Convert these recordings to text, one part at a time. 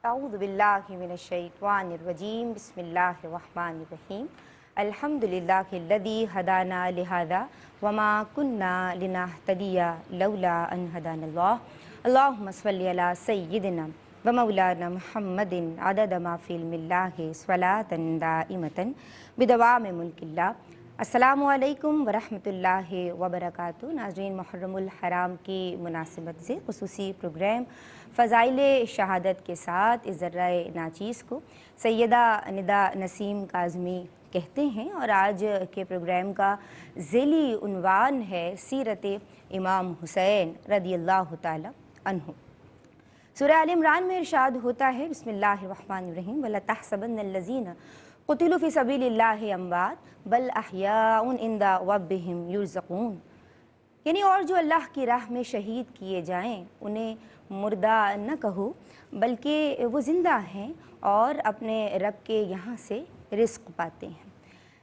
अऊज़ु बिल्लाहि मिनश्शैतानिर्रजीम बिस्मिल्लाहिर्रहमानिर्रहीम अल्हम्दुलिल्लाहिल्लज़ी हदाना लिहाज़ा वमा कुन्ना लिनहतदिया लौला अन हदानल्लाह अल्लाहुम्मा सल्लि अला सय्यिदिना व मौलाना मुहम्मदिन अदद मा फ़ी इल्मिल्लाहि स्वलातन दाइमतन बिदवामि मुल्किल्लाह। अस्सलामु अलैकुम वरहमतुल्लाहि वबरकातुहू। नाज़रीन, मुहर्रमुल हराम की मुनासिबत से खुसूसी प्रोग्राम फ़ज़ाइले शहादत के साथ इस ज़र्राए नाचीज़ को सैयदा निदा नसीम काज़मी कहते हैं और आज के प्रोग्राम का ज़ेली उन्वान है सीरत इमाम हुसैन रदियल्लाहु ताला अन्हु। सूरह आल इमरान में इरशाद होता है, बिस्मिल्लाहिर्रहमानिर्रहीम, वला तहसबन्नल्लज़ीना क़ुतिलू फ़ी सबीलिल्लाहि अम्वात बल अहयाउन इंदा रब्बिहिम युरज़क़ून। यानी और जो अल्लाह की राह में शहीद किए जाएं उन्हें मुर्दा न कहो बल्कि वो ज़िंदा हैं और अपने रब के यहाँ से रिज़्क़ पाते हैं।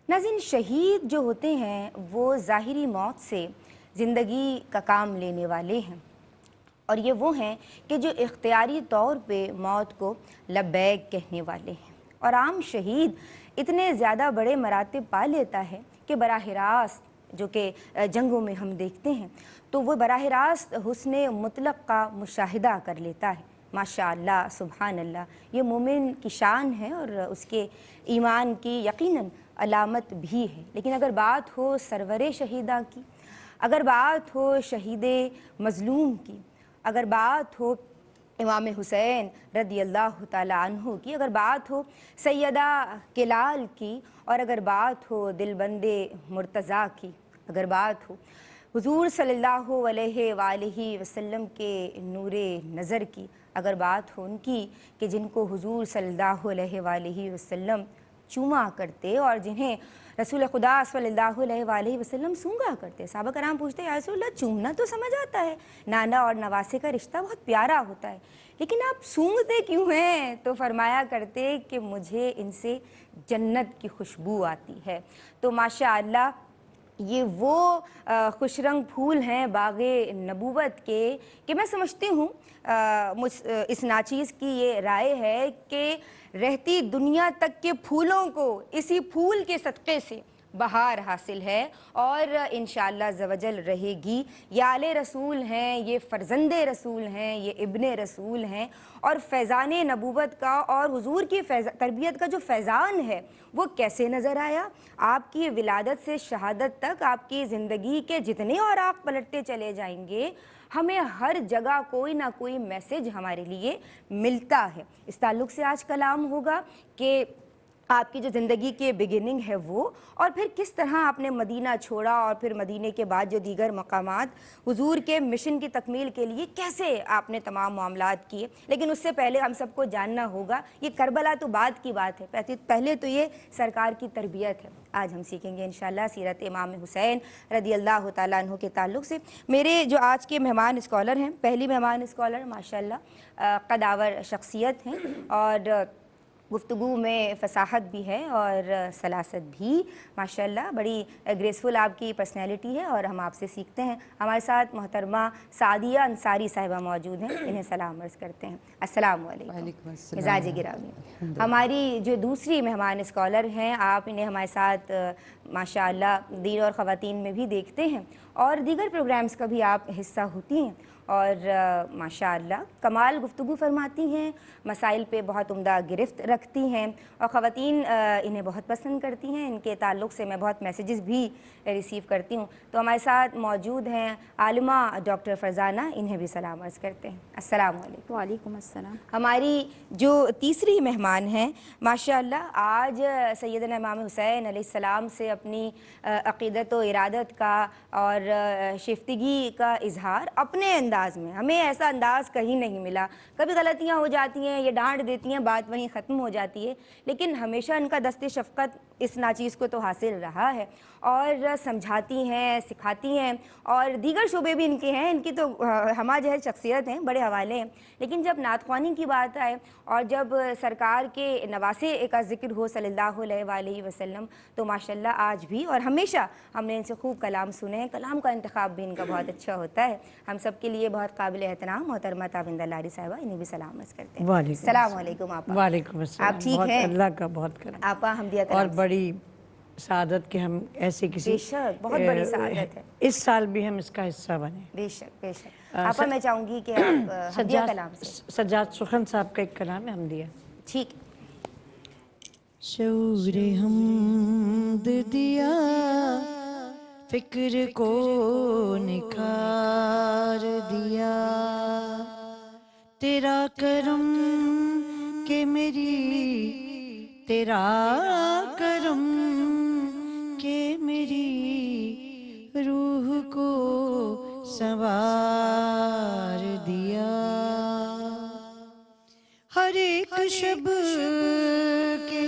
नाज़रीन, शहीद जो होते हैं वो ज़ाहिरी मौत से ज़िंदगी का काम लेने वाले हैं और ये वो हैं कि जो इख्तियारी तौर पे मौत को लब्बैक कहने वाले हैं। और आम शहीद इतने ज़्यादा बड़े मरातिब पा लेता है कि बराह रास्त जो कि जंगों में हम देखते हैं तो वो बराह रास्त हुस्ने मुतलक का मुशाहिदा कर लेता है। माशाअल्लाह, सुभान अल्लाह, ये मोमिन की शान है और उसके ईमान की यकीनन अलामत भी है। लेकिन अगर बात हो सरवरे शहीदा की, अगर बात हो शहीद मज़लूम की, अगर बात हो इमाम हुसैन रदियल्लाहु ताला अन्हु की, अगर बात हो सैयदा किलाल की और अगर बात हो दिलबंदे मुर्तज़ा की, अगर बात हो हुज़ूर सल्लल्लाहु अलैहि वसल्लम के नूरे नज़र की, अगर बात हो उनकी कि जिनको हुज़ूर सल्लल्लाहु अलैहि वसल्लम चूमा करते और जिन्हें रसूल खुदा सल्लल्लाहु अलैहि वसल्लम सूंघा करते। साहबा कराम पूछते या रसूलल्लाह, चूमना तो समझ आता है, नाना और नवासे का रिश्ता बहुत प्यारा होता है, लेकिन आप सूंघते क्यों हैं? तो फरमाया करते कि मुझे इनसे जन्नत की खुशबू आती है। तो माशाअल्लाह ये वो खुशरंग फूल हैं बाग़े नबूवत के कि मैं समझती हूँ इस नाचीज़ की ये राय है कि रहती दुनिया तक के फूलों को इसी फूल के सदक़े से बहार हासिल है और इंशाअल्लाह ज़वजल रहेगी। ये आले रसूल हैं, ये फ़र्ज़ंदे रसूल हैं, ये इब्ने रसूल हैं और फैज़ान नबूवत का और हुज़ूर की तरबियत का जो फैज़ान है वो कैसे नज़र आया। आपकी विलादत से शहादत तक आपकी ज़िंदगी के जितने औराक़ पलटते चले जाएंगे, हमें हर जगह कोई ना कोई मैसेज हमारे लिए मिलता है। इस ताल्लुक़ से आज कलाम होगा कि आपकी जो ज़िंदगी की बिगिनिंग है वो, और फिर किस तरह आपने मदीना छोड़ा और फिर मदीने के बाद जो दीगर मकामात हुज़ूर के मिशन की तकमील के लिए कैसे आपने तमाम मामलात किए। लेकिन उससे पहले हम सबको जानना होगा, ये करबला तो बाद की बात है, पहले तो ये सरकार की तरबियत है। आज हम सीखेंगे इंशाअल्लाह सीरत इमाम हुसैन रदियल्लाहु ताला अन्हु के ताल्लुक़ से। मेरे जो आज के मेहमान स्कॉलर हैं, पहली मेहमान स्कॉलर माशाअल्लाह कदावर शख्सियत हैं और गुफ्तगू में फ़साहत भी है और सलासत भी। माशाअल्लाह बड़ी ग्रेसफुल आपकी पर्सनैलिटी है और हम आपसे सीखते हैं। हमारे साथ मोहतरमा सादिया अंसारी साहिबा मौजूद हैं, इन्हें सलाम अर्ज़ करते हैं। अस्सलाम वालेकुम मिजाज गिरामी। हमारी जो दूसरी मेहमान स्कॉलर हैं, आप इन्हें हमारे साथ माशाअल्लाह दीन और ख़वातीन में भी देखते हैं और दीगर प्रोग्राम्स का भी आप हिस्सा होती हैं और माशाअल्लाह कमाल गुफ्तगू फरमाती हैं, मसाइल पे बहुत उम्दा गिरफ्त रखती हैं और ख़वातीन इन्हें बहुत पसंद करती हैं। इनके ताल्लुक़ से मैं बहुत मैसेजेस भी रिसीव करती हूँ। तो हमारे साथ मौजूद हैं आलिमा डॉक्टर फ़रज़ाना, इन्हें भी सलाम अर्ज़ करते हैं। अस्सलामु अलैकुम। वालेकुम अस्सलाम। हमारी जो तीसरी मेहमान हैं माशाअल्लाह, आज सैयदना इमाम हुसैन अलैहिस्सलाम से अपनी अक़ीदत व इरादत का और शिफ्तगी का इज़हार अपने अंदाज़ में, हमें ऐसा अंदाज़ कहीं नहीं मिला। कभी गलतियाँ हो जाती हैं, ये डांट देती हैं, बात वहीं ख़त्म हो जाती है, लेकिन हमेशा इनका दस्ते शफ़क़त इस नाचीज़ को तो हासिल रहा है और समझाती हैं, सिखाती हैं और दीगर शोबे भी इनके हैं। इनकी तो हमा जहर शख्सियत हैं, बड़े हवाले हैं। लेकिन जब नात ख़्वानी की बात आए और जब सरकार के नवासे का ज़िक्र हो सल्लल्लाहु अलैहि वसल्लम, तो माशाअल्लाह आज भी और हमेशा हमने इनसे खूब कलाम सुने हैं। कलाम का इंतखाब भी इनका बहुत अच्छा होता है। हम सब के लिए لیے بہت قابل احترام محترمہ تابندہ لاری صاحبہ، انہیں بھی سلام عرض کرتے ہیں۔ وعلیکم السلام علیکم آپا۔ وعلیکم السلام۔ آپ ٹھیک بہت ہیں؟ اللہ کا بہت کرم آپا حمدیہ اور کلام سے۔ بڑی سعادت کہ ہم ایسے کسی بے شک بہت بڑی سعادت ہے، اس سال بھی ہم اس کا حصہ بنے۔ بے شک بے شک۔ آپا میں چاہوں گی کہ آپ حمدیہ کلام سے۔ سجاد سخن صاحب کا ایک کلام ہے حمدیہ۔ ٹھیک۔ شعور حمد دیا، فکر کو نکھار دیا، تیرا کرم کہ میری، تیرا کرم کہ میری روح کو سنوار دیا، ہر ایک شب کے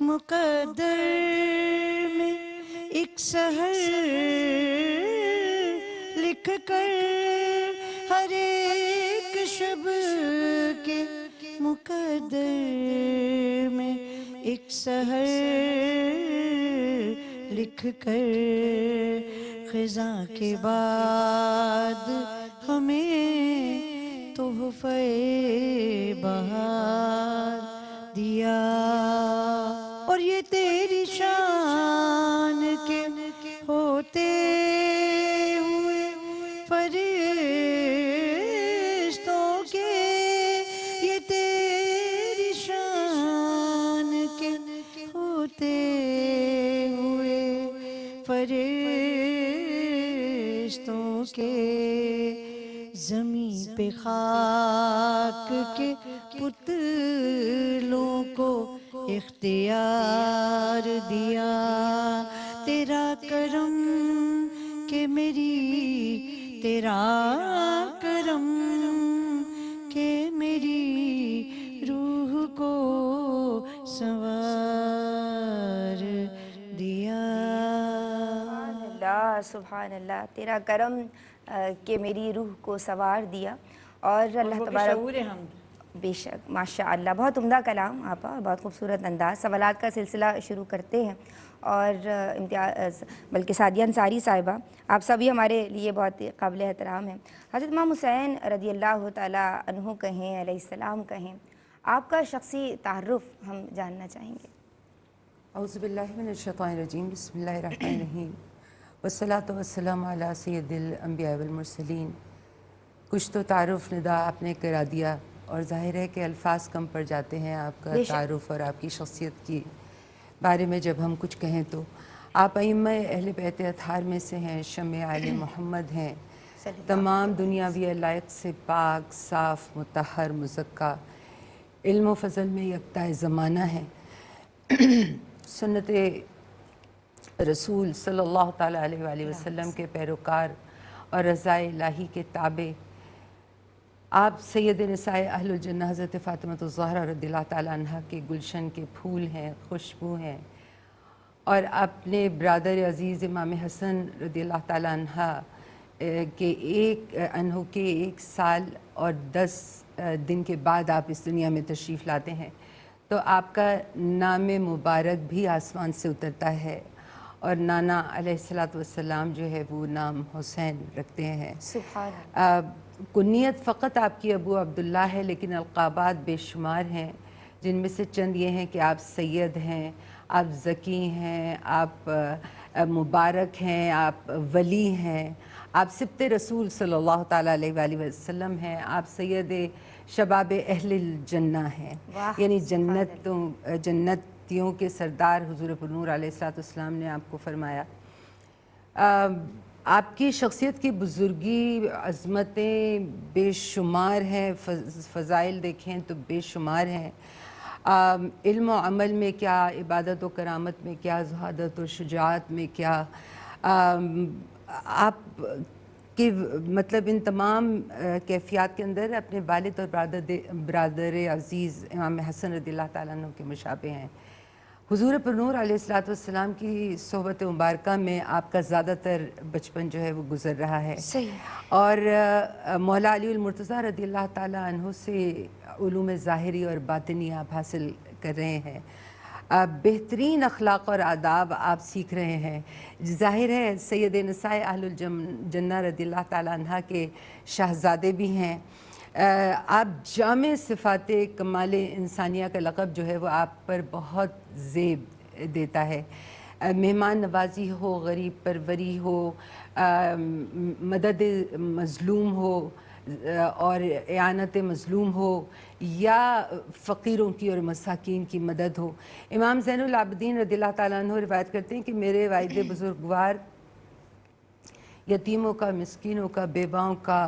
مقدر میں ایک سحر لکھ کر، ہر ایک شب کے مقدر میں ایک سحر لکھ کر، خزاں کے بعد ہمیں تحفہ بہار دیا، اور یہ تیری شان کے ہوتے ہوئے فرشتوں کے، یہ تیری شان کے ہوتے ہوئے فرشتوں کے، زمین پہ خاک کے پتلوں کو اختیار دیا، تیرا کرم کہ میری، تیرا کرم کہ میری روح کو سنوار دیا۔ سبحان اللہ سبحان اللہ، تیرا کرم کہ میری روح کو سنوار دیا، اور اللہ تبارک بے شک ماشاء اللہ، بہت عمدہ کلام آپا، بہت خوبصورت انداز۔ سوالات کا سلسلہ شروع کرتے ہیں، اور امتیاز بلکہ سعدیہ انصاری صاحبہ، آپ سبھی ہمارے لیے بہت قابل احترام ہیں۔ حضرت امام حسین رضی اللہ تعالیٰ عنہ کہیں، علیہ السلام کہیں، آپ کا شخصی تعارف ہم جاننا چاہیں گے۔ اعوذ باللہ من الشیطان الرجیم، بسم اللہ الرحمن الرحیم، والصلاة والسلام علی سید الانبیاء والمرسلین۔ کچھ تو تعارف ندا آپ نے کرا دیا، اور ظاہر ہے کہ الفاظ کم پڑ جاتے ہیں آپ کا تعارف اور آپ کی شخصیت کی بارے میں جب ہم کچھ کہیں تو۔ آپ ائمہ اہل بیت اطہار میں سے ہیں، شمع آل محمد ہیں، تمام دنیاوی علائق سے پاک، صاف، مطہر، مزکہ، علم و فضل میں یکتا زمانہ ہیں، سنت رسول صلی اللہ تعالیٰ علیہ وآلہ وسلم کے پیروکار اور رضا الہی کے تابع۔ آپ سید نساء اہل الجنہ حضرت فاطمہ الزہرا رضی اللہ تعالیٰ عنہ کے گلشن کے پھول ہیں، خوشبو ہیں، اور اپنے برادر عزیز امام حسن رضی اللہ تعالیٰ عنہ کے ایک سال اور 10 دن کے بعد آپ اس دنیا میں تشریف لاتے ہیں، تو آپ کا نام مبارک بھی آسمان سے اترتا ہے، اور نانا علیہ السلام جو ہے وہ نام حسین رکھتے ہیں۔ سبحان اللہ۔ کنیت فقط آپ کی ابو عبداللہ ہے، لیکن القابات بے شمار ہیں، جن میں سے چند یہ ہیں کہ آپ سید ہیں، آپ ذکی ہیں، آپ مبارک ہیں، آپ ولی ہیں، آپ سبط رسول صلی اللہ تعالیٰ علیہ وآلہ وسلم ہیں، آپ سید شباب اہل الجنہ ہیں، یعنی جنتیوں کے سردار حضور پرنور علیہ السلام نے آپ کو فرمایا۔ آپ کی شخصیت کی بزرگی، عظمتیں بے شمار ہیں، فضائل دیکھیں تو بے شمار ہیں، علم و عمل میں کیا، عبادت و کرامت میں کیا، زہادت و شجاعت میں کیا، آپ کہ مطلب ان تمام کیفیات کے اندر اپنے والد اور برادر عزیز امام حسن رضی اللہ تعالیٰ عنہ کے مشابہ ہیں۔ حضور پرنور علیہ السلام کی صحبت مبارکہ میں آپ کا زیادہ تر بچپن جو ہے وہ گزر رہا ہے، اور مولا علی المرتضیٰ رضی اللہ تعالیٰ عنہ سے علوم ظاہری اور باطنی آپ حاصل کر رہے ہیں۔ بہترین اخلاق اور آداب آپ سیکھ رہے ہیں. ظاہر ہے سید نساء اہل الجنہ رضی اللہ تعالیٰ عنہ کے شہزادے بھی ہیں. آپ جامع صفات کمال انسانیہ کا لقب جو ہے وہ آپ پر بہت زیب دیتا ہے. مہمان نوازی ہو، غریب پروری ہو، مدد مظلوم ہو اور اعانت مظلوم ہو، یا فقیروں کی اور مساکین کی مدد ہو. امام زین العابدین رضی اللہ تعالیٰ عنہ روایت کرتے ہیں کہ میرے والد بزرگوار یتیموں کا، مسکینوں کا، بیواؤں کا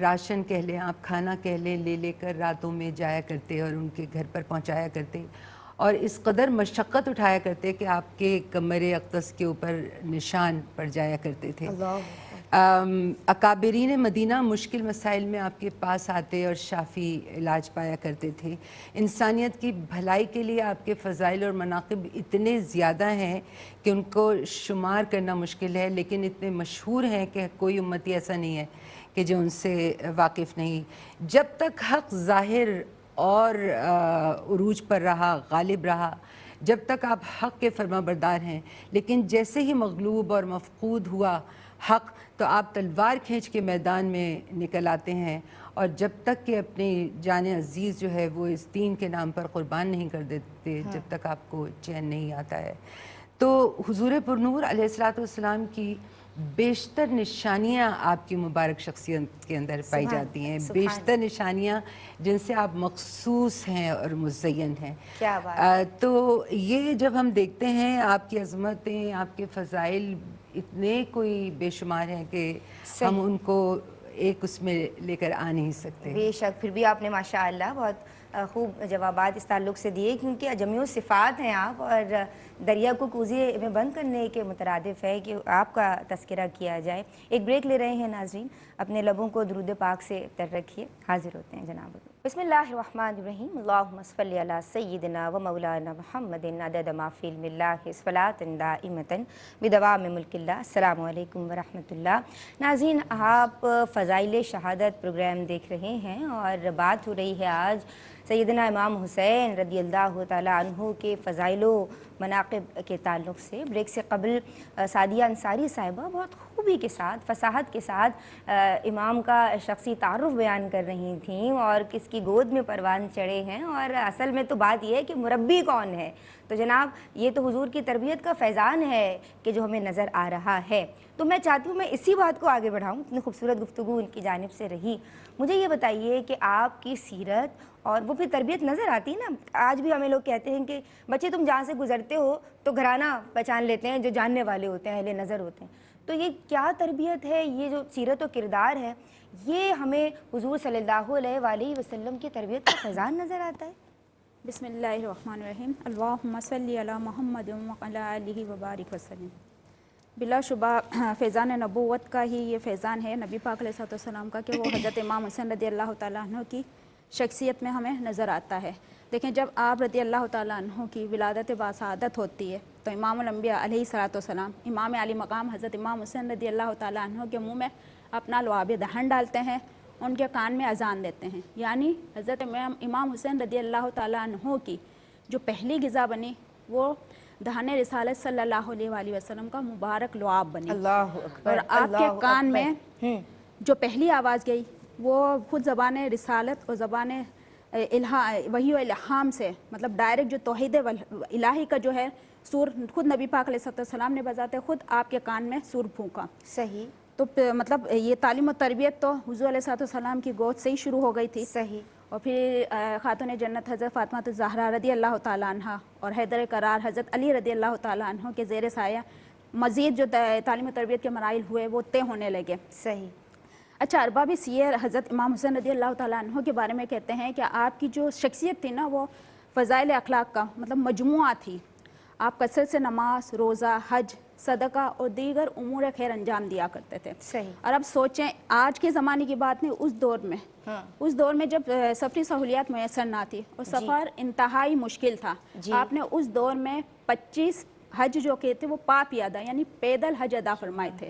راشن کہہ لیں، آپ کھانا کہہ لیں، لے لے کر راتوں میں جایا کرتے اور ان کے گھر پر پہنچایا کرتے، اور اس قدر مشقت اٹھایا کرتے کہ آپ کے کمر اقدس کے اوپر نشان پڑ جایا کرتے تھے. اکابرین مدینہ مشکل مسائل میں آپ کے پاس آتے اور شافی علاج پایا کرتے تھے. انسانیت کی بھلائی کے لیے آپ کے فضائل اور مناقب اتنے زیادہ ہیں کہ ان کو شمار کرنا مشکل ہے، لیکن اتنے مشہور ہیں کہ کوئی امتی ایسا نہیں ہے کہ جو ان سے واقف نہیں. جب تک حق ظاہر اور عروج پر رہا، غالب رہا، جب تک آپ حق کے فرما بردار ہیں، لیکن جیسے ہی مغلوب اور مفقود ہوا حق تو آپ تلوار کھینچ کے میدان میں نکل آتے ہیں، اور جب تک کہ اپنی جان عزیز جو ہے وہ اس دین کے نام پر قربان نہیں کر دیتے، جب تک آپ کو چین نہیں آتا ہے. تو حضور پرنور علیہ الصلوۃ والسلام کی بیشتر نشانیاں آپ کی مبارک شخصیت کے اندر پائی جاتی ہیں، بیشتر نشانیاں جن سے آپ مخصوص ہیں اور مزین ہیں. کیا بات. تو یہ جب ہم دیکھتے ہیں آپ کی عظمتیں، آپ کے فضائل اتنے کوئی بے شمار ہیں کہ ہم ان کو ایک اس میں لے کر آ نہیں سکتے. بے شک. پھر بھی آپ نے ماشاءاللہ بہت خوب جوابات اس تعلق سے دیے، کیونکہ اجمیع صفات ہیں آپ، اور دریا کو کوزے میں بند کرنے کے مترادف ہے کہ آپ کا تذکرہ کیا جائے. ایک بریک لے رہے ہیں ناظرین، اپنے لبوں کو درود پاک سے تر رکھیے. حاضر ہوتے ہیں جناب. بسم اللہ الرحمن الرحیم. اللہم صلی علی سیدنا و مولانا محمد عدد ما فی علم اللہ صلاۃ دائمۃ بدوام ملک اللہ. السلام علیکم ورحمۃ اللہ. ناظرین، آپ فضائل شہادت پروگرام دیکھ رہے ہیں، اور بات ہو رہی ہے آج سیدنا امام حسین رضی اللہ تعالیٰ عنہ کے فضائل و مناقب کے تعلق سے. بریک سے قبل سعدیہ انصاری صاحبہ بہت خوبی کے ساتھ، فصاحت کے ساتھ امام کا شخصی تعارف بیان کر رہی تھیں، اور کس کی گود میں پروان چڑھے ہیں، اور اصل میں تو بات یہ ہے کہ مربی کون ہے. تو جناب یہ تو حضور کی تربیت کا فیضان ہے کہ جو ہمیں نظر آ رہا ہے. تو میں چاہتی ہوں میں اسی بات کو آگے بڑھاؤں. اتنی خوبصورت گفتگو ان کی جانب سے رہی. مجھے یہ بتائیے کہ آپ کی سیرت اور وہ پھر تربیت نظر آتی ہے نا. آج بھی ہمیں لوگ کہتے ہیں کہ بچے تم جہاں سے گزرتے ہو تو گھرانہ پہچان لیتے ہیں جو جاننے والے ہوتے ہیں، اہل نظر ہوتے ہیں. تو یہ کیا تربیت ہے، یہ جو سیرت و کردار ہے، یہ ہمیں حضور صلی اللہ علیہ وآلہ وسلم کی تربیت کا فیضان نظر آتا ہے. بسم اللہ الرحمن الرحیم. اللہم صلی علی محمد وعلی آلہ وبارک وسلم. بلا شبہ فیضان نبوت کا ہی یہ فیضان ہے نبی پاک علیہ السلام کا کہ وہ حضرت امام حسین رضی اللہ تعالیٰ عنہ کی شخصیت میں ہمیں نظر آتا ہے. دیکھیں، جب آپ رضی اللہ تعالیٰ عنہ کی ولادت باسعادت ہوتی ہے تو امام الانبیاء علیہ السلام، امام علی مقام حضرت امام حسین رضی اللہ تعالیٰ عنہ کے منہ میں اپنا لعاب دہن ڈالتے ہیں، ان کے کان میں اذان دیتے ہیں. یعنی حضرت امام حسین رضی اللہ تعالیٰ عنہ کی جو پہلی غذا بنی وہ دہن رسالت صلی اللہ علیہ وآلہ وسلم کا مبارک لعاب بنی. اللہ اکبر. اور آپ کے کان میں جو پہلی آواز گئی وہ خود زبان رسالت اور زبان وحی و الہام سے، مطلب ڈائریکٹ جو توحید الہی کا جو ہے سور خود نبی پاک علیہ السلام نے بجاتے خود آپ کے کان میں سور پھونکا. صحیح. تو مطلب یہ تعلیم و تربیت تو حضور علیہ السلام کی گود سے ہی شروع ہو گئی تھی. صحیح. اور پھر خاتون جنت حضرت فاطمہ الزہرا رضی اللہ تعالیٰ عنہ اور حیدر قرار حضرت علی رضی اللہ تعالیٰ عنہ کے زیر سایہ مزید جو تعلیم و تربیت کے مراحل ہوئے وہ طے ہونے لگے. صحیح. اچھا، ارباب سیر حضرت امام حسین رضی اللہ تعالیٰ عنہ کے بارے میں کہتے ہیں کہ آپ کی جو شخصیت تھی نا وہ فضائل اخلاق کا مطلب مجموعہ تھی. آپ کثرت سے نماز، روزہ، حج، صدقہ اور دیگر امور خیر انجام دیا کرتے تھے. صحیح. اور اب سوچیں آج کے زمانے کی بات نہیں، اس دور میں جب سفری سہولیات میسر نہ تھی اور سفر انتہائی مشکل تھا. آپ نے اس دور میں 25 حج جو کہتے وہ پا پیادہ یعنی پیدل حج ادا فرمائے تھے.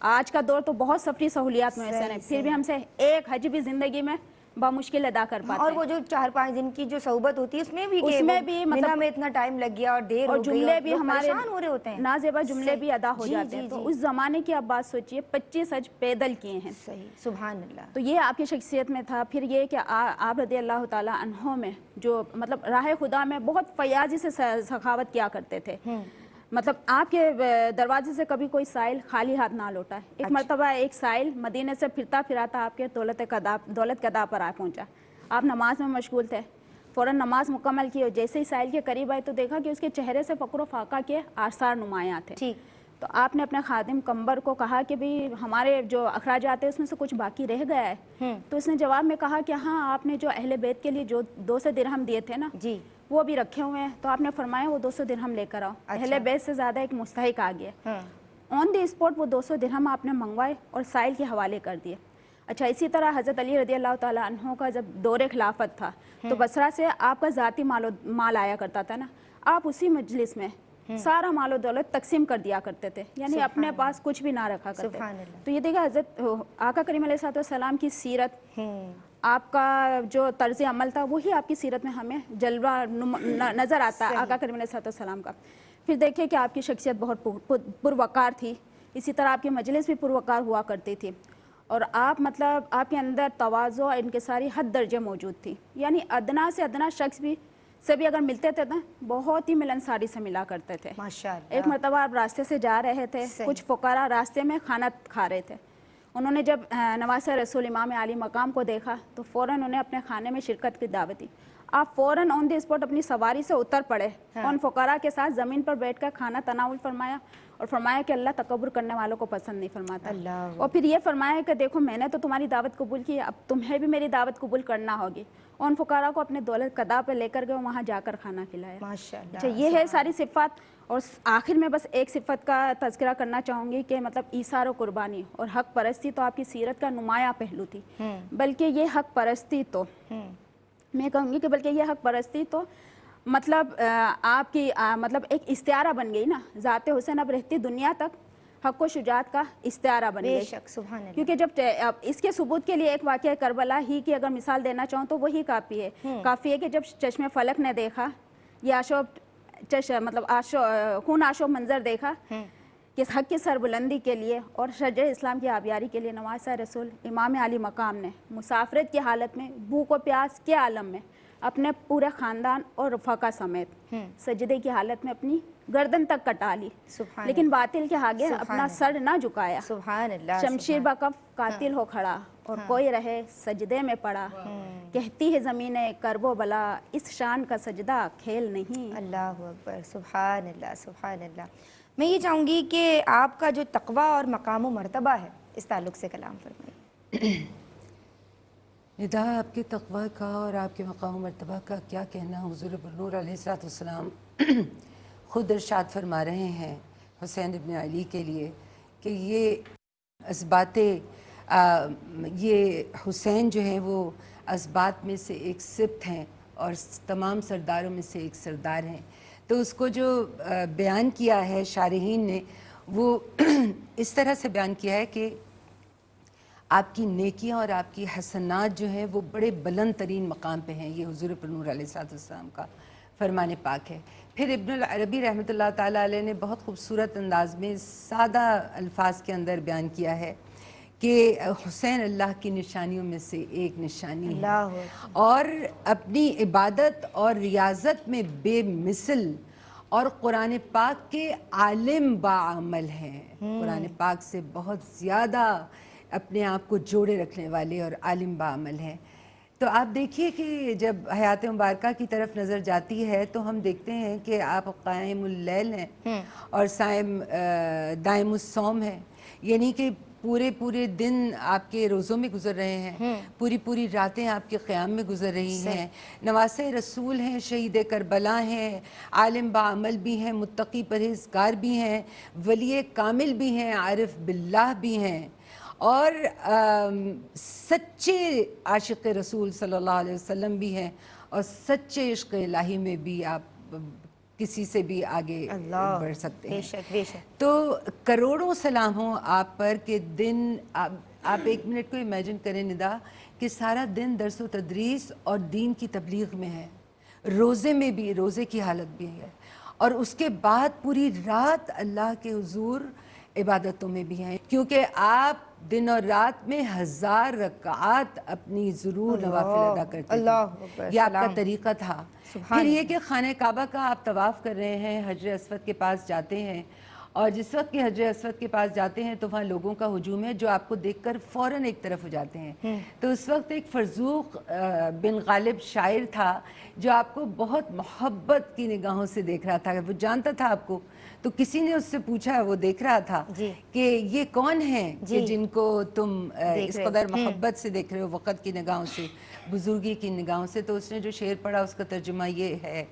آج کا دور تو بہت سفری سہولیات میسر ہیں، پھر بھی ہم سے ایک حج بھی زندگی میں बामुश्किल अदा कर पाते और हैं। वो जो 4-5 दिन की जो सोहबत होती है उसमें भी उसमें भी मतलब मिना में इतना टाइम लग गया और देर और हो गई जुमले और भी लोग हमारे परेशान हो रहे होते हैं। नाजेबा जुमले सही। भी अदा हो जी, जाते जी, हैं। तो जी। उस ज़माने की आप बात सोचिए, 25 हज पैदल किए हैं। सही, सुभान अल्लाह। तो ये आपकी शख्सियत में था। फिर ये कि आप रज़ी अल्लाह ताला अन्हों में जो मतलब राह खुदा में बहुत फयाजी से सखावत किया करते थे। मतलब आपके दरवाजे से कभी कोई साइल खाली हाथ ना लौटा। एक मरतबा एक साइल मदीने से फिरता फिराता आपके दौलत कदा पर आ पहुंचा। आप नमाज में मशगूल थे, फ़ौरन नमाज मुकम्मल की और जैसे ही साइल के करीब आए तो देखा कि उसके चेहरे से फ़क्र फाका के आसार नुमायाँ थे। ठीक। तो आपने अपने खादिम कंबर को कहा कि भाई हमारे जो अखराजात है उसमें से कुछ बाकी रह गया है। तो उसने जवाब में कहा कि हाँ, आपने जो अहले बैत के लिए जो 200 दिरहम दिए थे ना जी। वो भी रखे हुए हैं। तो आपने फरमाया वो 200 दिरहम लेकर आओ। अहले बैत से ज़्यादा एक मुस्तहिक आ गया। ऑन द स्पॉट वो 200 दिरहम आपने मंगवाए और साइल के हवाले कर दिए। अच्छा, इसी तरह हज़रत अली रज़ी अल्लाह ताला अन्हो का जब दौरे खिलाफत था तो बसरा से आपका ज़ाती माल आया करता था ना, आप उसी मजलिस में सारा मालो दौलत तकसीम कर दिया करते थे, यानी अपने पास कुछ भी ना रखा करते। तो ये देखा हज़रत आका करीम अलैहिस्सलाम की सीरत, आपका जो तर्ज अमल था वही आपकी सीरत में हमें जलवा नज़र आता है आका करीम अलैहिस्सलाम का। फिर देखिए कि आपकी शख्सियत बहुत पुरवकार थी, इसी तरह आपकी मजलिस भी पुरवकार हुआ करती थी और आप मतलब आपके अंदर तवाज़ो और इनकिसारी हद दर्जे मौजूद थी। यानी अदना से अदना शख्स भी सभी अगर मिलते थे ना बहुत ही मिलनसारी से मिला करते थे। माशाअल्लाह। एक मरतबा आप रास्ते से जा रहे थे, कुछ फ़ुक़रा रास्ते में खाना खा रहे थे। उन्होंने जब नवासे रसूल इमाम आली मकाम को देखा तो फ़ौरन उन्हें अपने खाने में शिरकत की दावत दी। आप फ़ौरन ऑन द स्पॉट अपनी सवारी से उतर पड़े, उन फ़ुक़रा के साथ ज़मीन पर बैठकर खाना तनावुल फरमाया और फरमाया कि अल्लाह तकब्बुर करने वालों को पसंद नहीं फरमाता। और फिर ये फरमाया कि देखो मैंने तो तुम्हारी दावत कबूल की, अब तुम्हें भी मेरी दावत कबूल करना होगी। उन फ़ुक़रा को अपने दौलत कदा पे लेकर गए, वहाँ जाकर खाना खिलाया। माशाअल्लाह। अच्छा, ये है सारी सिफ़ात। और आखिर में बस एक सिफ़त का तज़किरा करना चाहूँगी कि मतलब ईसार और कुर्बानी और हक़ परस्ती तो आपकी सीरत का नुमाया पहलू थी। बल्कि ये हक़ परस्ती तो मैं कहूँगी कि बल्कि ये हक़ परस्ती तो मतलब आपकी मतलब एक इस्तियारा बन गई ना। ज़ाते हुसैन अब रहती दुनिया तक हक़ व शुजात का इस्तियारा बन गई। बेशक, सुभान अल्लाह। क्योंकि जब अब इसके सबूत के लिए एक वाक़या करबला ही की अगर मिसाल देना चाहूँ तो वही काफ़ी है। काफ़ी है कि जब चश्मे फलक ने देखा या खून आशोब मंजर देखा कि हक़ की सरबुलंदी के लिए और शजर इस्लाम की आबियारी के लिए नवासा रसूल इमाम आली मकाम ने मुसाफरत की हालत में भूख व प्यास के आलम में अपने पूरे ख़ानदान और रफ़ाका समेत सजदे की हालत में अपनी गर्दन तक कटा ली, लेकिन बातिल के आगे अपना सर ना झुकाया। सुभान अल्लाह। शमशीर बकफ कातिल हो खड़ा और कोई रहे सजदे में पड़ा। कहती है ज़मीने करबो बला इस शान का सजदा खेल नहीं। अल्लाह अकबर। सुभान अल्लाह, सुभान अल्लाह। मैं ये चाहूँगी कि आपका जो तक़वा और मकाम व मर्तबा है इस ताल्लुक़ से कलाम फरमाइए। निदा, आपके तक़वा का और आपके मकाम मर्तबा का क्या कहना। हुज़ूर नूर अलैहिस्सलाम ख़ुद इरशाद फरमा रहे हैं हुसैन इब्न अली के लिए कि ये ये हुसैन जो है वो असबात में से एक सिब्त हैं और तमाम सरदारों में से एक सरदार हैं। तो उसको जो बयान किया है शारहीन ने वो इस तरह से बयान किया है कि आपकी नेकियां और आपकी हसनात जो हैं वो बड़े बुलंद तरीन मकाम पे हैं। ये हुज़ूर नूर अलैहिस्सलाम का फरमान पाक है। फिर इब्नुल अरबी रहमतुल्लाह ताला अलैह ने बहुत खूबसूरत अंदाज में सादा अल्फाज के अंदर बयान किया है कि हुसैन अल्लाह की निशानियों में से एक निशानी है और अपनी इबादत और रियाजत में बेमिसल और कुरान पाक के आलिम बाअमल हैं। कुरान पाक से बहुत ज़्यादा अपने आप को जोड़े रखने वाले और आलिम बाअमल हैं। तो आप देखिए कि जब हयात मुबारका की तरफ नज़र जाती है तो हम देखते हैं कि आप क़ाइमुल लैल हैं और दाइमुस्सौम हैं, यानी कि पूरे दिन आपके रोज़ों में गुजर रहे हैं, पूरी रातें आपके क़याम में गुजर रही हैं। नवासे रसूल हैं, शहीद करबला हैं, आलिम बाअमल भी हैं, मुत्तकी परहेज़गार भी हैं, वली कामिल भी हैं, आरिफ बिल्लाह भी हैं और सच्चे आशिक़ रसूल सल्लल्लाहु अलैहि वसल्लम भी हैं और सच्चे इश्क़ इलाही में भी आप किसी से भी आगे बढ़ सकते हैं। बेशक, बेशक। तो करोड़ों सलाम हों आप पर कि दिन आप एक मिनट को इमेजिन करें निदा کہ سارا دن درس و تدریس اور دین کی تبلیغ میں ہے، روزے میں بھی، روزے کی حالت بھی ہے، اور اس کے بعد پوری رات اللہ کے حضور عبادتوں میں بھی ہیں، کیونکہ آپ دن اور رات میں 1000 رکعات اپنی ضرور نوافل ادا کرتے تھے۔ اللہ اکبر، یہ آپ کا سلام۔ طریقہ تھا۔ سبحان پھر یہ کہ خانہ کعبہ کا آپ طواف کر رہے ہیں، حجر اسود کے پاس جاتے ہیں، اور جس وقت کہ حجر اسود کے پاس جاتے ہیں تو وہاں لوگوں کا ہجوم ہے جو آپ کو دیکھ کر فوراً ایک طرف ہو جاتے ہیں۔ تو اس وقت ایک فرزوق بن غالب شاعر تھا جو آپ کو بہت محبت کی نگاہوں سے دیکھ رہا تھا، وہ جانتا تھا آپ کو، تو کسی نے اس سے پوچھا، وہ دیکھ رہا تھا کہ یہ کون ہیں کہ جن کو تم اس قدر محبت سے دیکھ رہے ہو، وقت کی نگاہوں سے، بزرگی کی نگاہوں سے۔ تو اس نے جو شعر پڑھا اس کا ترجمہ یہ ہے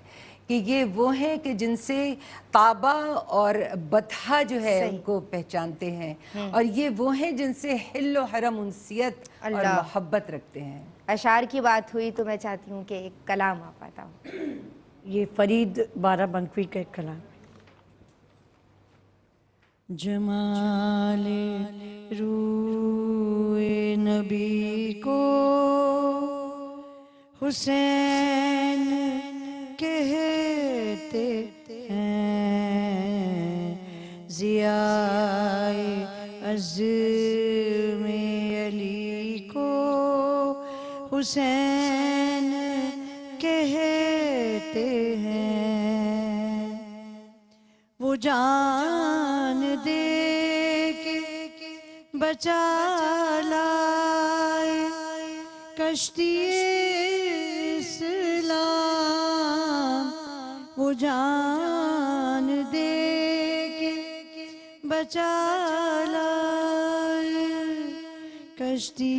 کہ یہ وہ ہیں کہ جن سے طابہ اور بطحہ جو ہے ان کو پہچانتے ہیں، اور یہ وہ ہیں جن سے حل و حرم انسیت اور محبت رکھتے ہیں۔ اشعار کی بات ہوئی تو میں چاہتی ہوں کہ ایک کلام آپ آتا ہوں۔ یہ فرید بارہ بنکوی کا ایک کلام۔ جمال روئے نبی کو حسین کہتے ہیں، ضیاء عزم علی کو حسین کہتے ہیں، وہ جان دے کے بچا لائے کشتی اسلام، وہ جان دے کے بچا لائے کشتی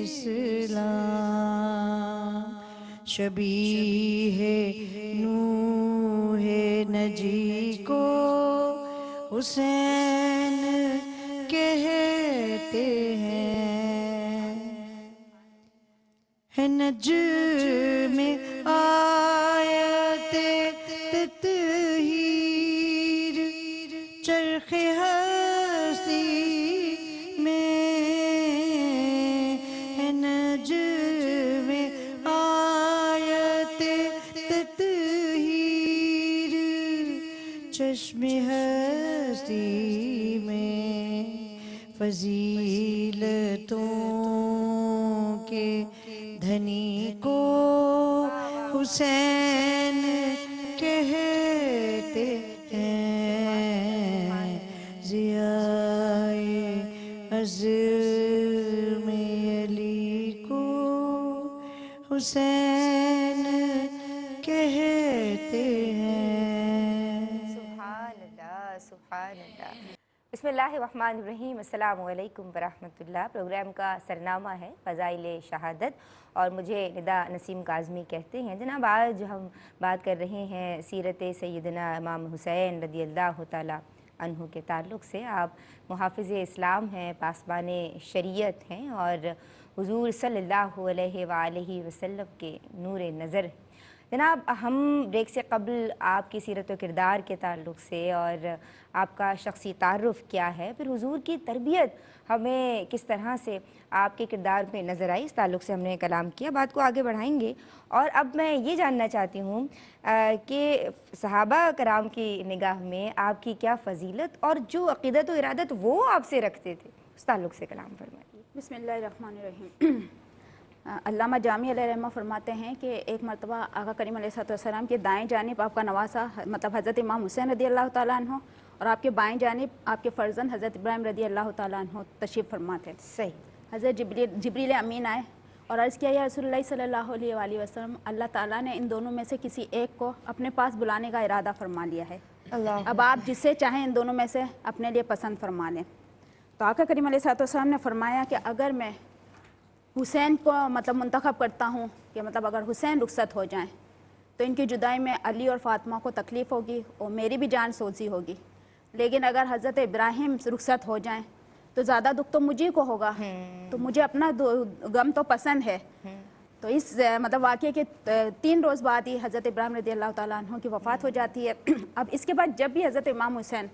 اسلام، شبیہ نوح نجی کو حسین کہتے ہیں، ہے نجم آیت تطہیر چرخ ہستی میں، ہے نجم آیت تطہیر چشم ہستی میں، فضیلتوں کے دھنی کو حسین کہتے ہیں، ضیاء عزم علی کو حسین کہتے ہیں۔ سبحان اللہ، سبحان اللہ۔ بسم اللہ الرحمن الرحیم۔ السلام علیکم ورحمۃ اللہ۔ پروگرام کا سرنامہ ہے فضائل شہادت اور مجھے ندا نسیم کاظمی کہتے ہیں۔ جناب آج ہم بات کر رہے ہیں سیرت سیدنا امام حسین رضی اللہ تعالیٰ عنہ کے تعلق سے۔ آپ محافظ اسلام ہیں، پاسبان شریعت ہیں، اور حضور صلی اللہ علیہ وآلہ وسلم کے نور نظر ہیں۔ جناب ہم بریک سے قبل آپ کی سیرت و کردار کے تعلق سے اور آپ کا شخصی تعارف کیا ہے، پھر حضور کی تربیت ہمیں کس طرح سے آپ کے کردار میں نظر آئی، اس تعلق سے ہم نے کلام کیا، بات کو آگے بڑھائیں گے۔ اور اب میں یہ جاننا چاہتی ہوں کہ صحابہ کرام کی نگاہ میں آپ کی کیا فضیلت اور جو عقیدت و ارادت وہ آپ سے رکھتے تھے، اس تعلق سے کلام فرمائیے۔ بسم اللہ الرحمن الرحیم۔ علامہ جامی علیہ رحمہ فرماتے ہیں کہ ایک مرتبہ آقا کریم علیہ السلام کے دائیں جانب آپ کا نواسا مطلب حضرت امام حسین رضی اللہ تعالیٰ عنہ، اور آپ کے بائیں جانب آپ کے فرزند حضرت ابراہیم رضی اللہ تعالیٰ عنہ تشریف فرما تھے۔ صحیح۔ حضرت جبریل امین آئے اور عرض کیا، یا رسول اللہ صلی اللہ علیہ وآلہ وسلم، اللہ تعالیٰ نے ان دونوں میں سے کسی ایک کو اپنے پاس بلانے کا ارادہ فرما لیا ہے، اب آپ جسے چاہیں ان دونوں میں سے اپنے لیے پسند فرما لیں۔ تو آقا کریم علیہ السلام نے فرمایا کہ اگر میں حسین کو مطلب منتخب کرتا ہوں کہ مطلب اگر حسین رخصت ہو جائیں تو ان کی جدائی میں علی اور فاطمہ کو تکلیف ہوگی اور میری بھی جان سوزی ہوگی، لیکن اگر حضرت ابراہیم رخصت ہو جائیں تو زیادہ دکھ تو مجھے کو ہوگا، تو مجھے اپنا غم تو پسند ہے۔ تو اس مطلب واقعے کے 3 روز بعد ہی حضرت ابراہیم رضی اللہ تعالیٰ عنہ کی وفات ہو جاتی ہے۔ اب اس کے بعد جب بھی حضرت امام حسین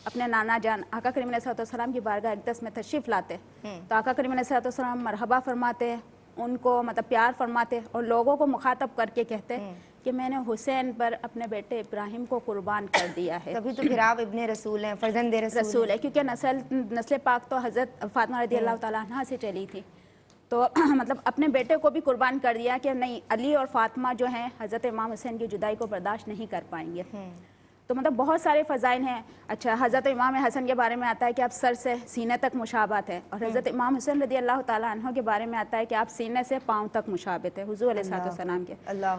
अपने नाना जान आका करीम अलैहिस्सलाम की बारगाह अक़दस में तशरीफ़ लाते तो आका करीम अलैहिस्सलाम मरहबा फरमाते, उनको मतलब प्यार फरमाते और लोगों को मुखातब करके कहते कि मैंने हुसैन पर अपने बेटे इब्राहिम को कुर्बान कर दिया है। तभी तो फिर आप इब्ने रसूल हैं, फर्जंद रसूल है, क्योंकि नस्ल पाक तो हज़रत फातिमा रज़ियल्लाहु ताला अन्हा से चली थी। तो मतलब अपने बेटे को भी कुर्बान कर दिया कि नहीं, अली और फातिमा जो हैं हज़रत इमाम हुसैन की जुदाई को बर्दाश्त नहीं कर पाएंगे। तो मतलब बहुत सारे फ़ज़ाइल हैं। अच्छा, हज़रत इमाम हसन के बारे में आता है कि आप सर से सीने तक मुशाबत है, और हज़रत इमाम हुसैन रज़ियल्लाहु ताला अन्हु के बारे में आता है कि आप सीने से पाँव तक मुशाबत है हुज़ूर अलैहिस्सलाम के।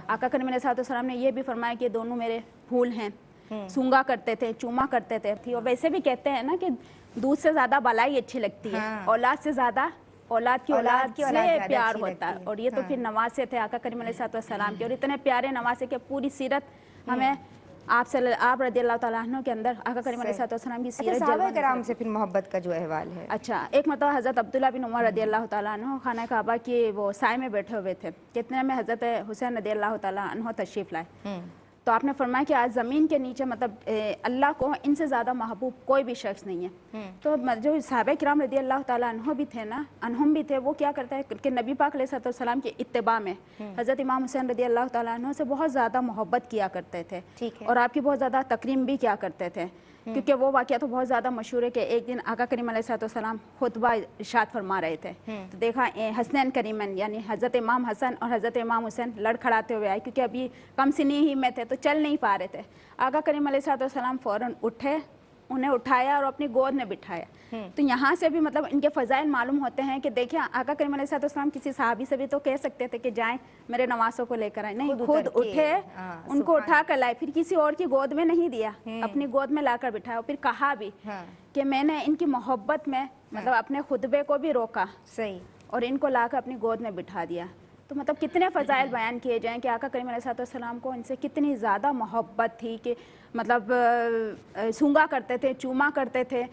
आका करीम अलैहिस्सलाम ने ये भी फरमाया कि दोनों मेरे फूल हैं, सूंगा करते थे, चूमा करते थे। और वैसे भी कहते हैं ना कि दूध से ज़्यादा बलाई अच्छी लगती है, औलाद से ज़्यादा औलाद की औलाद से प्यार होता है। और ये तो फिर नवासे थे आका करीम अलैहिस्सलाम के, और इतने प्यारे नवासे के पूरी सीरत हमें आप रज़ियल्लाहु ताला अन्हु के अंदर आका करीम अलैहिस्सलाम की सीरत सहाबा कराम से फिर मोहब्बत का जो अहवाल है। अच्छा, एक मतलब हज़रत अब्दुल्ला बिन उमर रज़ियल्लाहु ताला अन्हु खाना काबा के वो साए में बैठे हुए थे, कितने में हज़रत हुसैन रज़ियल्लाहु ताला अन्हु तशरीफ़ लाए। तो आपने फरमाया कि आज ज़मीन के नीचे मतलब अल्लाह को इनसे ज़्यादा महबूब कोई भी शख्स नहीं है। तो जो सहाबा किराम रज़ियल्लाहु ताला अन्हुम भी थे ना, अन्हुम भी थे, वो क्या करता है कि नबी पाक अलैहिस्सलाम के इत्तिबा में हज़रत इमाम हुसैन रज़ियल्लाहु ताला अन्हु से बहुत ज़्यादा मोहब्बत किया करते थे, और आपकी बहुत ज़्यादा तकरीम भी किया करते थे। क्योंकि वो वाक़या तो बहुत ज़्यादा मशहूर है कि एक दिन आका करीम अलैहिस्सलाम खुतबा इरशाद फरमा रहे थे, तो देखा हसनैन करीमन यानी हज़रत इमाम हसन और हज़रत इमाम हुसैन लड़खड़ाते हुए आए, क्योंकि अभी कम सिनी ही में थे तो चल नहीं पा रहे थे। आका करीम अलैहिस्सलाम फ़ौरन उठे, उन्हें उठाया और अपनी गोद में बिठाया। तो यहाँ से भी मतलब इनके फ़ज़ाइल मालूम होते हैं कि देखिए आका करीम अलैहिस्सलाम किसी सहाबी से भी तो कह सकते थे कि जाएं मेरे नवासों को लेकर आए, नहीं खुद उठे, उनको उठा कर लाए, फिर किसी और की गोद में नहीं दिया, अपनी गोद में लाकर बिठाया। फिर कहा भी कि मैंने इनकी मोहब्बत में मतलब अपने खुतबे को भी रोका सही और इनको लाकर अपनी गोद में बिठा दिया। तो मतलब कितने फ़ज़ाइल बयान किए जाएं कि आका करीम अलैहिस्सलाम को इनसे कितनी ज़्यादा मोहब्बत थी कि मतलब सूंगा करते थे, चूमा करते थे।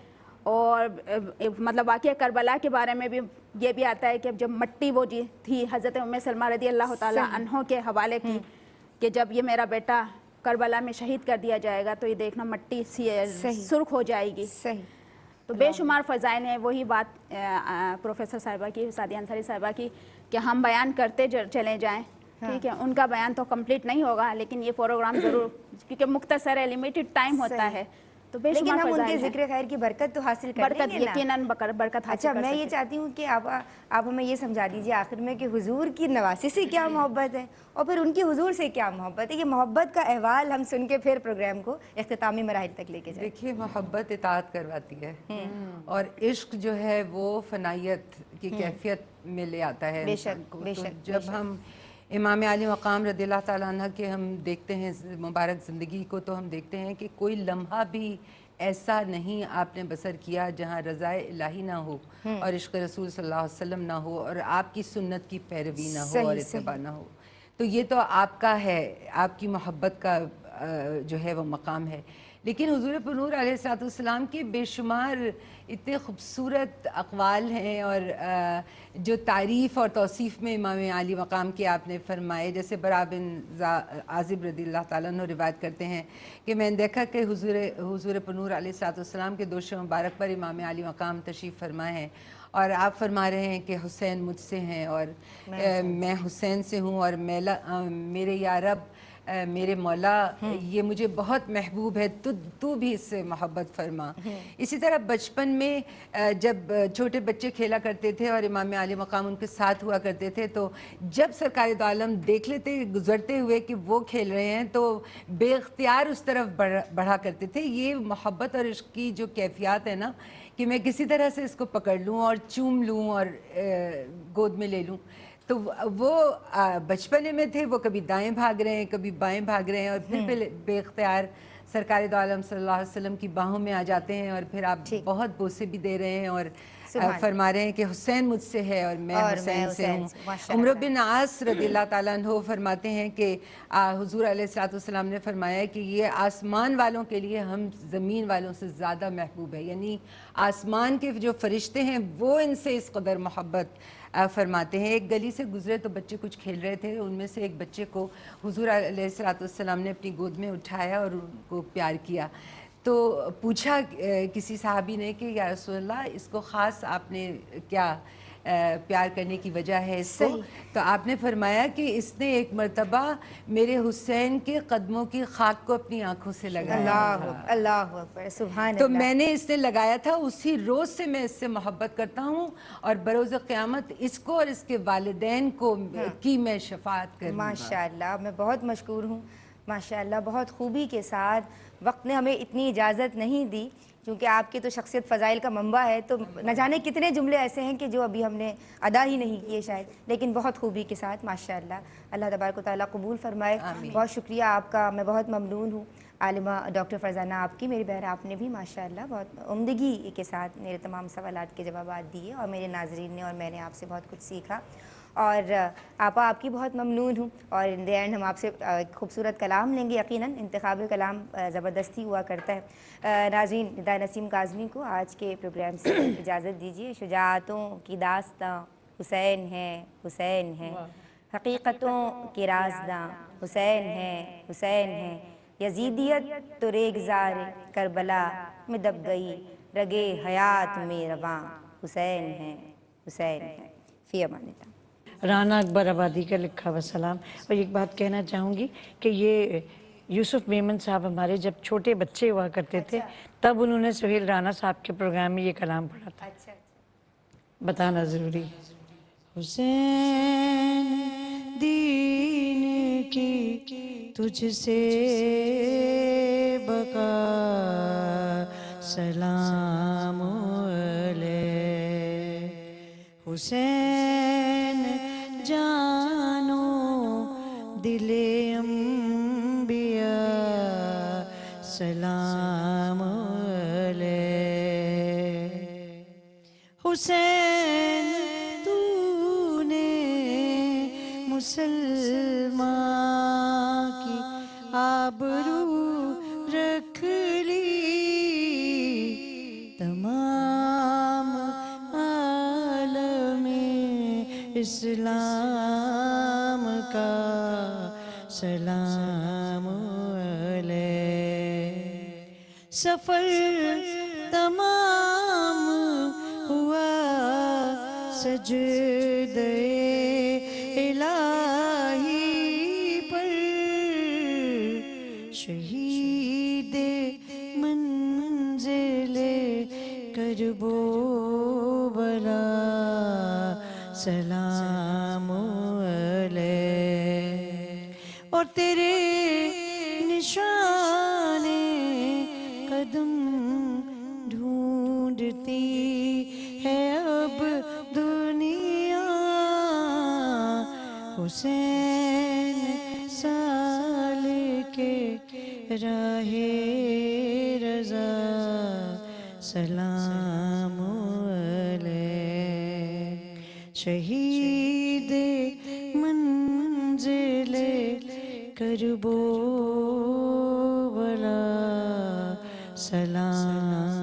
और मतलब वाक़या करबला के बारे में भी ये भी आता है कि जब मट्टी वो जी थी हज़रत उम्मे सलमा रज़ियल्लाहु ताला अन्हो के हवाले की कि जब ये मेरा बेटा करबला में शहीद कर दिया जाएगा तो ये देखना मट्टी सुर्ख हो जाएगी। सही। तो बेशुमार फ़ज़ाइल हैं। वही बात प्रोफेसर साहिबा की, सादिया अंसारी साहिबा की, कि हम बयान करते चले जाएं, ठीक है, उनका बयान तो कंप्लीट नहीं होगा, लेकिन ये प्रोग्राम ज़रूर, क्योंकि मुख्तसर है, लिमिटेड टाइम होता है, तो लेकिन हम उनके जिक्र खैर की बरकत तो हासिल कर लेंगे ना। यकीनन बरकत हासिल। अच्छा, मैं ये चाहती हूँ कि आप हमें ये समझा दीजिए आखिर में कि हुजूर की नवासी से क्या मोहब्बत है और फिर उनकी हुजूर से क्या मोहब्बत है। ये मोहब्बत का अहवाल हम सुन के फिर प्रोग्राम को इख्तितामी मराहिल तक लेके जाए। देखिए, मोहब्बत इताअत करवाती है और इश्क जो है वो फनायत की कैफियत में ले आता है। बेशक बेशक। जब हम इमाम आली मकाम रज़ियल्लाहु ताला अन्हा के हम देखते हैं मुबारक ज़िंदगी को, तो हम देखते हैं कि कोई लम्हा भी ऐसा नहीं आपने बसर किया जहाँ रज़ाए इलाही ना हो और इश्क़ रसूल सल्लल्लाहु अलैहि वसल्लम ना हो और आपकी सुन्नत की पैरवी ना हो और इत्तिबा ना हो। तो ये तो आपका है, आपकी मोहब्बत का जो है वो मकाम है। लेकिन हुज़ूर पुनूर अलैहिस्सलाम के बेशुमार इतने ख़ूबसूरत अक़वाल हैं और जो तारीफ़ और तौसीफ़ में इमाम आली मकाम के आपने फ़रमाए, जैसे बरा बिन आज़िब रज़ियल्लाहु ताला अन्हु रिवायत करते हैं कि मैंने देखा कि हुज़ूर पुनूर अलैहिस्सलाम के दोष मुबारक पर इमाम आली मकाम तशरीफ़ फरमा है और आप फरमा रहे हैं कि हुसैन मुझसे हैं और मैं हुसैन से हूँ और मेरे या रब मेरे मौला ये मुझे बहुत महबूब है, तू भी इससे मोहब्बत फरमा। इसी तरह बचपन में जब छोटे बच्चे खेला करते थे और इमाम आली मकाम उनके साथ हुआ करते थे, तो जब सरकार दो आलम देख लेते गुजरते हुए कि वो खेल रहे हैं तो बेख्तियार उस तरफ बढ़ा करते थे। ये मोहब्बत और इश्क की जो कैफियत है ना, कि मैं किसी तरह से इसको पकड़ लूँ और चूम लूँ और गोद में ले लूँ, तो वो बचपने में थे, वो कभी दाएं भाग रहे हैं कभी बाएं भाग रहे हैं और फिर बेख्तियार सरकार दो आलम सल्लल्लाहु अलैहि वसल्लम की बाहों में आ जाते हैं और फिर आप बहुत बोसे भी दे रहे हैं और फरमा रहे हैं कि हुसैन मुझसे है और मैं हुसैन से हूँ। उमर बिन आस रज़ियल्लाहु ताला अन्हु फरमाते हैं कि हुज़ूर अलैहिस्सलाम ने फरमाया कि ये आसमान वालों के लिए हम ज़मीन वालों से ज़्यादा महबूब है, यानी आसमान के जो फरिश्ते हैं वो इनसे इस कदर मोहब्बत फरमाते हैं। एक गली से गुजरे तो बच्चे कुछ खेल रहे थे, उनमें से एक बच्चे को हुज़ूर अलैहिस्सलाम ने अपनी गोद में उठाया और उनको प्यार किया। تو پوچھا کسی صحابی نے کہ یا رسول اللہ اس کو خاص آپ نے کیا پیار کرنے کی وجہ ہے اس کو؟ تو آپ نے فرمایا کہ اس نے ایک مرتبہ میرے حسین کے قدموں کی خاک کو اپنی آنکھوں سے لگایا تھا۔ اللہ اکبر، سبحان تو اللہ۔ میں نے اس نے لگایا تھا، اسی روز سے میں اس سے محبت کرتا ہوں اور بروز قیامت اس کو اور اس کے والدین کو کی میں شفاعت کروں گا۔ ماشاءاللہ، میں بہت مشکور ہوں ماشاءاللہ، بہت خوبی کے ساتھ۔ وقت نے ہمیں اتنی اجازت نہیں دی کیونکہ آپ کی تو شخصیت فضائل کا منبع ہے، تو نہ جانے کتنے جملے ایسے ہیں کہ جو ابھی ہم نے ادا ہی نہیں کیے شاید، لیکن بہت خوبی کے ساتھ ماشاءاللہ۔ اللہ تبارک و تعالیٰ قبول فرمائے۔ بہت شکریہ آپ کا، میں بہت ممنون ہوں عالمہ ڈاکٹر فرزانہ آپ کی، میری بہن آپ نے بھی ماشاءاللہ بہت عمدگی کے ساتھ میرے تمام سوالات کے جوابات دیے، اور میرے ناظرین نے اور میں نے آپ سے بہت کچھ سیکھا، اور آپا آپ کی بہت ممنون ہوں۔ اور ان دی اینڈ ہم آپ سے ایک خوبصورت کلام لیں گے، یقیناً انتخاب کلام زبردستی ہوا کرتا ہے۔ ناظرین، ندا نسیم کاظمی کو آج کے پروگرام سے اجازت دیجیے۔ شجاعتوں کی داستاں حسین ہے، حسین ہے، حقیقتوں کی رازداں حسین ہے، حسین ہے، یزیدیت تو ریگزار کربلا میں دب گئی، رگے حیات میں رواں حسین ہے، حسین ہے۔ فی امان اللہ۔ رانا اکبر آبادی کا لکھا ہوا سلام۔ اور ایک بات کہنا چاہوں گی کہ یہ یوسف میمن صاحب ہمارے جب چھوٹے بچے ہوا کرتے تھے تب انہوں نے سہیل رانا صاحب کے پروگرام میں یہ کلام پڑھا تھا، بتانا ضروری ہے۔ حسین دین کی تجھ سے بقا سلام علیہ، حسین جانو دل انبیاء سلام علیہ، حسین تو نے مسلمان کی آبرو رکھ لی، تمام عالم اسلام کا سلام علیہ، سفر تمام ہوا سجدے الہی پر، شہید منزل کرب و بلا سلام علیہ، اور تیرے نشان قدم ڈھونڈتی ہے اب دنیا، حسین سال کے راہ رضا سلام علیہ، شہید منزل کرب و بلا سلام